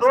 2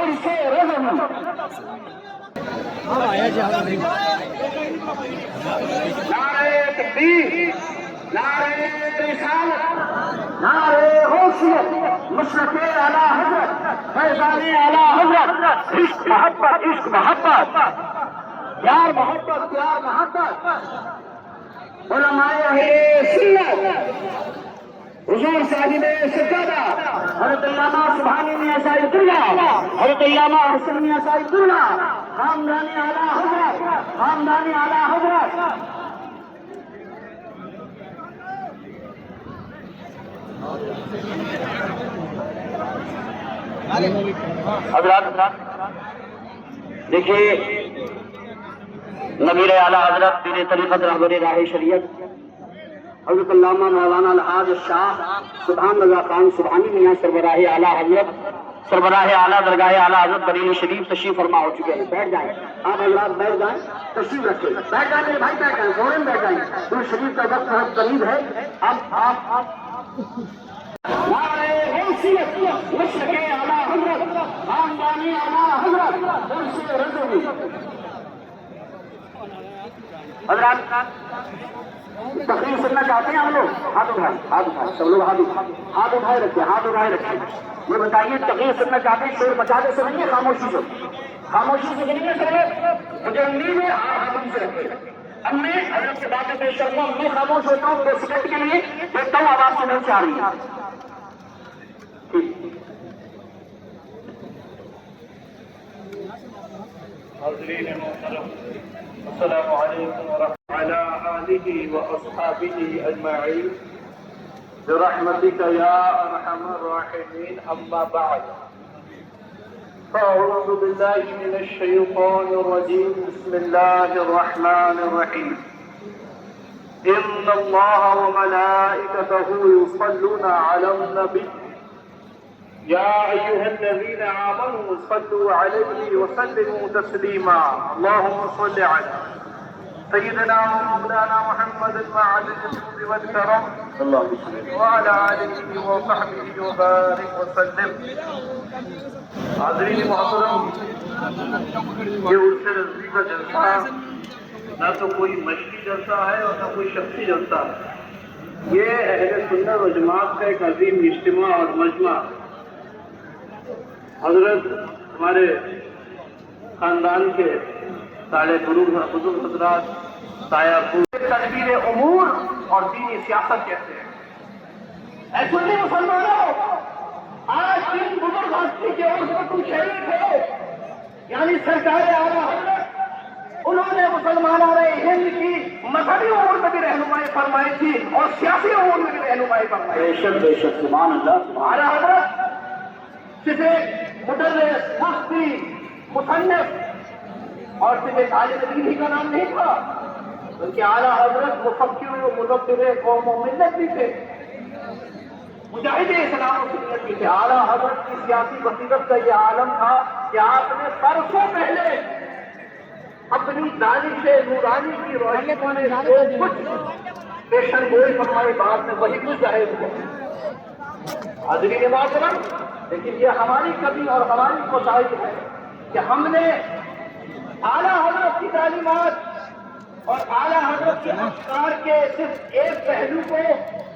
عرش رضوی. نعرہ تکبیر، نعرہ رسالت، نعرہ غوثیت، مشرق اعلی حضرت، فیضان اعلی حضرت، عشق محبت، عشق محبت، پیار محبت، پیار محبت. علماء اہل سنت، حضور صاحب سجادہ، حضرت علامہ سبحانی میاں صاحب اللہ، حضرت علامہ حسن میاں صاحب اللہ، خاندان اعلی حضرت، خاندان اعلی حضرت. حضرات دیکھیے، نبیر اعلیٰ حضرت پیر طریقت رہبر راہ شریعت حضرت علامہ مولانا الحاج شاہ سبحان رضا خان سبحانی میاں سربراہ اعلیٰ حضرت، سربراہ اعلیٰ درگاہ اعلیٰ حضرت بریلی شریف تشریف فرما ہو چکے ہیں. بیٹھ جائیں آپ حضرات، بیٹھ جائیں، تشریف رکھیں، بیٹھ جائیں میرے بھائی، بیٹھ جائیں، فوراً بیٹھ جائیں. درود شریف کا وقت بہت قریب ہے. اب نعرہ غوثیت، مشرق اعلیٰ حضرت، خاندان اعلیٰ حضرت، عرش رضوی. حضرات تقریر سننا چاہتے ہیں ہم لوگ؟ ہاتھ اٹھائیں، ہاتھ اٹھائیں، سب لوگ ہاتھ اٹھائے رکھیں، ہاتھ اٹھائے رکھیں. یہ بتائیے تقریر سننا چاہتے ہیں؟ شور مچانے سے نہیں ہے، خاموشی سے، خاموشی سے نہیں ہے سر. مجھے امید ہے آپ خاموشی سے رکھیں. اب میں حضرت سے باتیں پیش کرتا ہوں، میں خاموش ہوتا ہوں 2 سیکنڈ کے لیے، دیکھتا ہوں آواز سننے سے آ رہی ہے. حاضرین محترم، السلام علیکم ورحمۃ اللہ آلہ واصحابہ اجمعین برحمتک یا ارحم الراحمین. اما بعد، فاعوذ باللہ من الشیطان الرجیم. بسم اللہ الرحمن الرحیم. ان اللہ وملائکتہ یصلون علی النبی يا أيها الذين آمنوا صلوا عليه وسلموا تسليما. اللهم صل على سيدنا ومولانا محمد وعلى الجود والكرم وعلى آله وصحبه وبارك وسلم. حاضرین محترم، یہ عرس رضوی کا جلسہ نہ تو کوئی مشقی جلسہ ہے اور نہ کوئی شخصی جلسہ ہے. یہ اہل سنت و جماعت کا ایک عظیم اجتماع اور مجمع. حضرت ہمارے خاندان کے سارے بزرگ حضرات سایہ تدبیر امور اور دینی سیاست کہتے ہیں. اے سنی مسلمانوں، آج جن بزرگ ہستی کے عرس میں تم شریک ہو، یعنی سرکار اعلیٰ حضرت، انہوں نے مسلمانوں نے ہند کی مذہبی امور میں بھی رہنمائی فرمائی تھی اور سیاسی امور میں بھی رہنمائی فرمائی. بے شک بے شک، سبحان اللہ. اعلیٰ حضرت صرف ایک مدرس، مفتی، مصنف اور صرف ایک عالم دین ہی کا نام نہیں تھا، بلکہ اعلیٰ حضرت مفکر و مدبر قوم و ملت بھی تھے، مجاہد اسلام و سنت بھی تھے. اعلیٰ حضرت کی سیاسی بصیرت کا یہ عالم تھا کہ آپ نے برسوں پہلے اپنی دانش نورانی کی روشنی میں جو کچھ پیشن گوئی فرمائی، بعد میں وہی کچھ ظاہر ہوا. حاضرین محترم، لیکن یہ ہماری کمی اور ہماری کوتاہی ہے کہ ہم نے اعلیٰ حضرت کی تعلیمات اور اعلیٰ حضرت کے افکار کے صرف ایک پہلو کو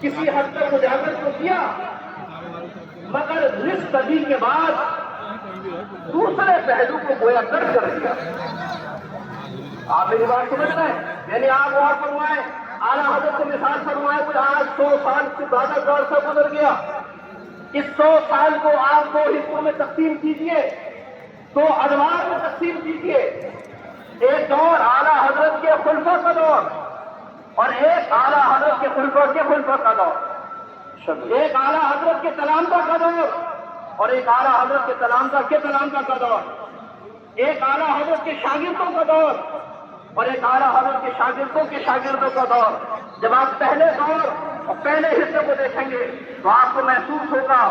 کسی حد تک اجاگر تو کیا، مگر نصف صدی کے بعد دوسرے پہلو کو گویا کر دیا. آپ میری بات سمجھ رہے ہیں؟ یعنی آپ غور فرمائیں، اعلیٰ حضرت کو مثال فرمائے کوئی آج 100 سال سے زیادہ دور سے گزر گیا. اس 100 سال کو آپ 2 حصوں میں تقسیم کیجئے، 2 ادوار میں تقسیم کیجئے. ایک دور اعلیٰ حضرت کے خلفاء کا دور اور ایک اعلیٰ حضرت کے خلفاء کا دور. ایک اعلیٰ حضرت کے تلامذہ کا دور اور ایک اعلیٰ حضرت کے تلامذہ کا دور. ایک اعلیٰ حضرت کے شاگردوں کا دور اور ایک اعلیٰ حضرت کے شاگردوں کا دور. جب آپ پہلے دور اور پہلے حصے کو دیکھیں گے تو آپ کو محسوس ہوگا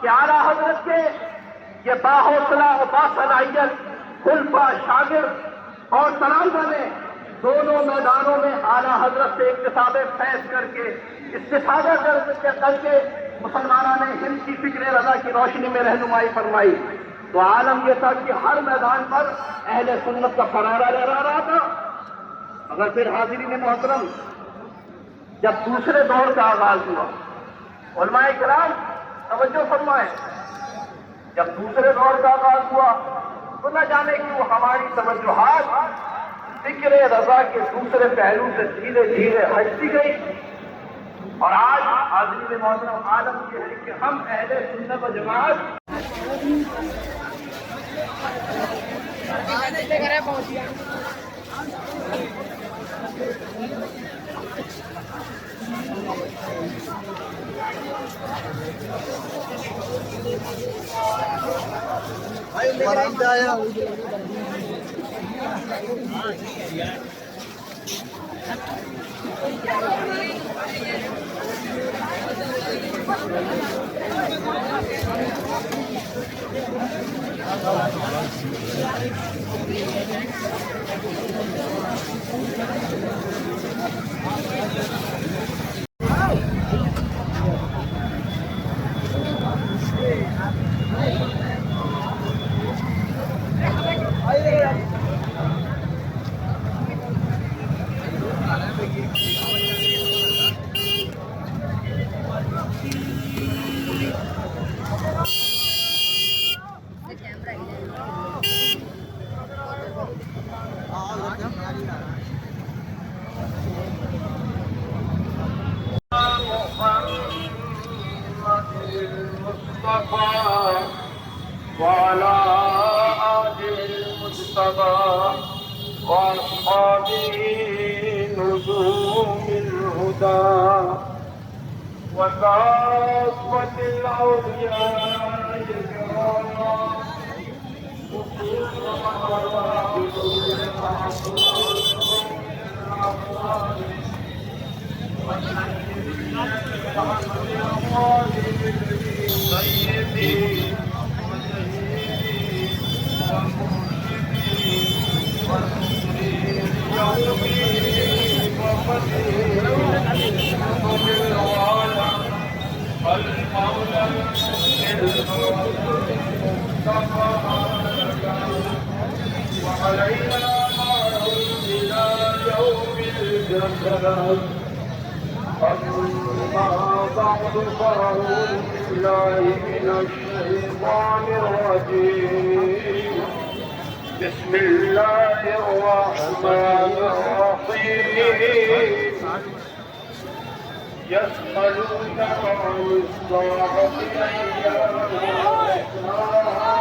کہ اعلیٰ حضرت کے یہ باحوصلہ اور باصلاحیت خلفاء، شاگرد اور تلامذہ نے دونوں میدانوں میں اعلیٰ حضرت سے اکتساب فیض کر کے استفادہ کر کے مسلمانوں نے ہند کی فکر رضا کی روشنی میں رہنمائی فرمائی. تو عالم یہ تھا کہ ہر میدان پر اہل سنت کا فرارہ لہرا رہا تھا. مگر پھر حاضرین محترم جب دوسرے دور کا آغاز ہوا، علماء کرام توجہ فرمائیں، جب دوسرے دور کا آغاز ہوا تو نہ جانے کیوں ہماری توجہات فکر رضا کے دوسرے پہلو سے دھیرے دھیرے ہٹتی گئی، اور آج حاضرین محترم عالم یہ ہے کہ ہم اہل سنت و جماعت وعلى آل المجتبى وأصحابه نجوم الهدى وكافة الأولياء الكرام سيدي وعلينا معهم إلى يوم الجزاء. أما بعد فأعوذ بالله من الشيطان الرجيم. بسم الله الرحمن الرحيم. يسألونك عن الساعة أيان مرساها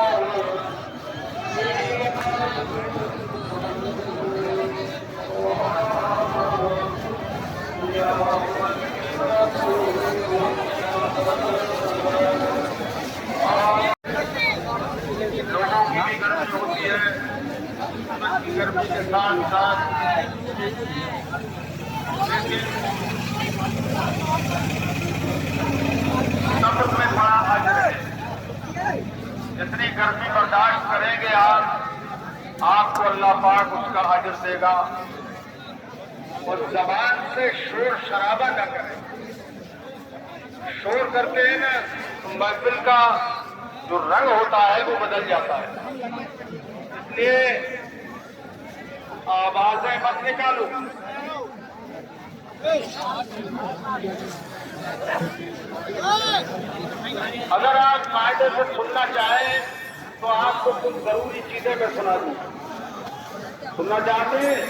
لوگوں کی بھی گرمی ہوتی ہے، گرمی کے ساتھ ساتھ صبر میں بڑا اجر ہے. جتنی گرمی برداشت کریں گے آپ کو اللہ پاک اس کا اجر دے گا. اور زبان سے شور شرابہ نہ کریں. شور کرتے ہیں نا تو محفل کا جو رنگ ہوتا ہے وہ بدل جاتا ہے. اس لیے آوازیں مت نکالو. اگر آپ قاعدے سے سننا چاہیں تو آپ کو کچھ ضروری چیزیں میں سنا دوں. سننا چاہتے ہیں؟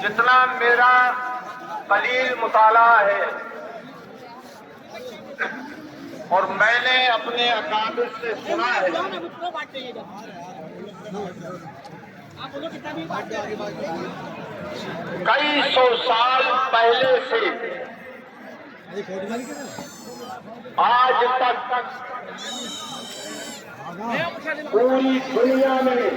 جتنا میرا قلیل مطالعہ ہے اور میں نے اپنے اکابر سے سنا ہے، کئی سو سال پہلے سے آج تک پوری دنیا میں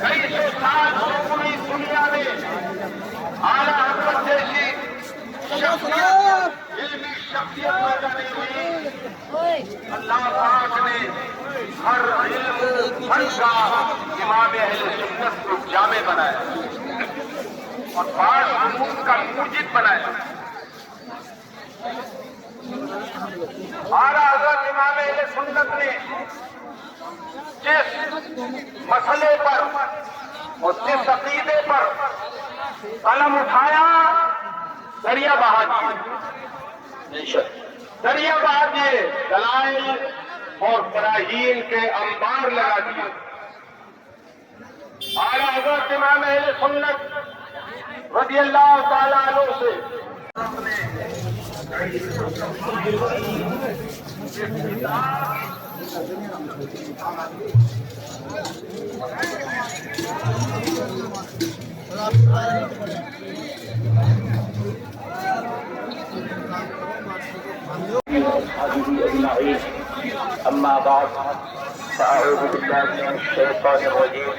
کئی سو سال پوری دنیا میں اعلیٰ حضرت جیسی علمی شخصیت پیدا نہیں ہوئی۔ اللہ پاک نے ہر علم فن کا امام اہل سنت کو جامع بنایا اور بعض علوم کا موجد بنایا۔ اعلیٰ حضرت امام اہل سنت نے جس مسئلے پر اور جس عقیدے پر قلم اٹھایا، دریا بہا دیے، دریا بہا دیے، دلائل اور براہین کے انبار لگا دیے۔ اعلیٰ حضرت امام اہل سنت رضی اللہ تعالیٰ عنہ سے أما بعد فأعوذ بالله من الشيطان الرجيم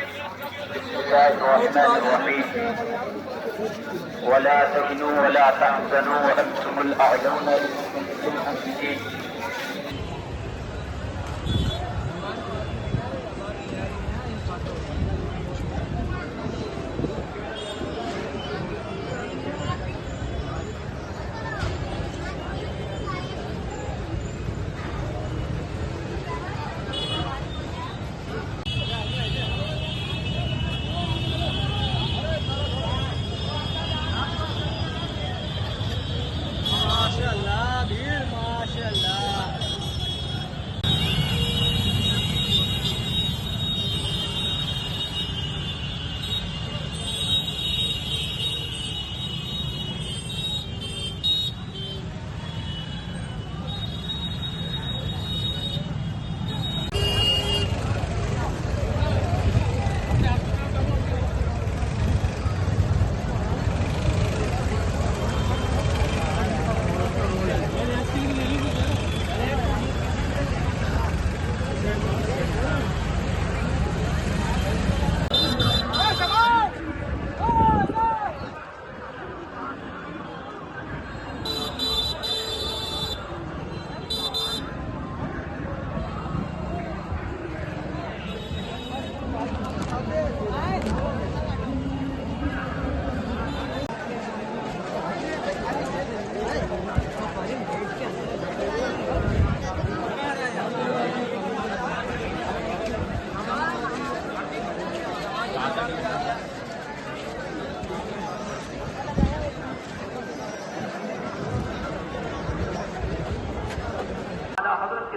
بسم الله الرحمن الرحيم ولا تهنوا ولا تحزنوا وأنتم الأعلون إن كنتم مؤمنين۔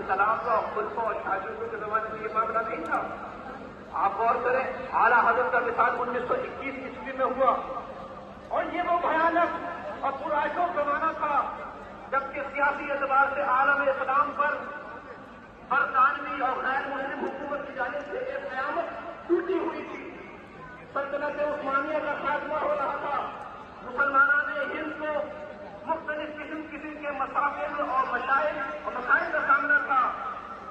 تنازع خلفوں اور شاگردوں کے زمانے میں یہ معاملہ نہیں تھا۔ آپ غور کریں، اعلیٰ حضرت کا وصال 1921 عیسوی میں ہوا اور یہ وہ بھیانک اور پرآشوب زمانہ تھا جبکہ سیاسی اعتبار سے عالم اسلام پر برطانوی اور غیر مسلم حکومت کی جانب سے ایک قیامت ٹوٹی ہوئی تھی۔ سلطنت عثمانیہ کا خاتمہ ہو رہا تھا۔ مسلمانوں نے ہند کو مختلف قسم کے مسائل اور مسائل کا سامنا تھا۔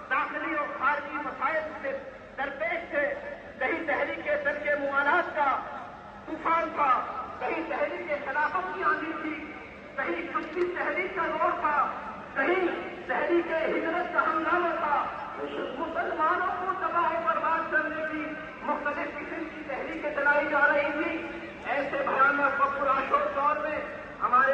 داخلی اور خارجی مسائل سے درپیش تھے۔ کہیں تحریک درج موالات کا طوفان تھا، کہیں تحریک خلافت کی آندھی تھی، کہیں شدتی تحریک کا دور تھا، کہیں تحریک ہجرت کا ہنگامہ تھا۔ مسلمانوں کو تباہ و برباد کرنے کی مختلف قسم کی تحریکیں چلائی جا رہی تھی۔ ایسے بھیانک و پرآشوب دور میں ہمارے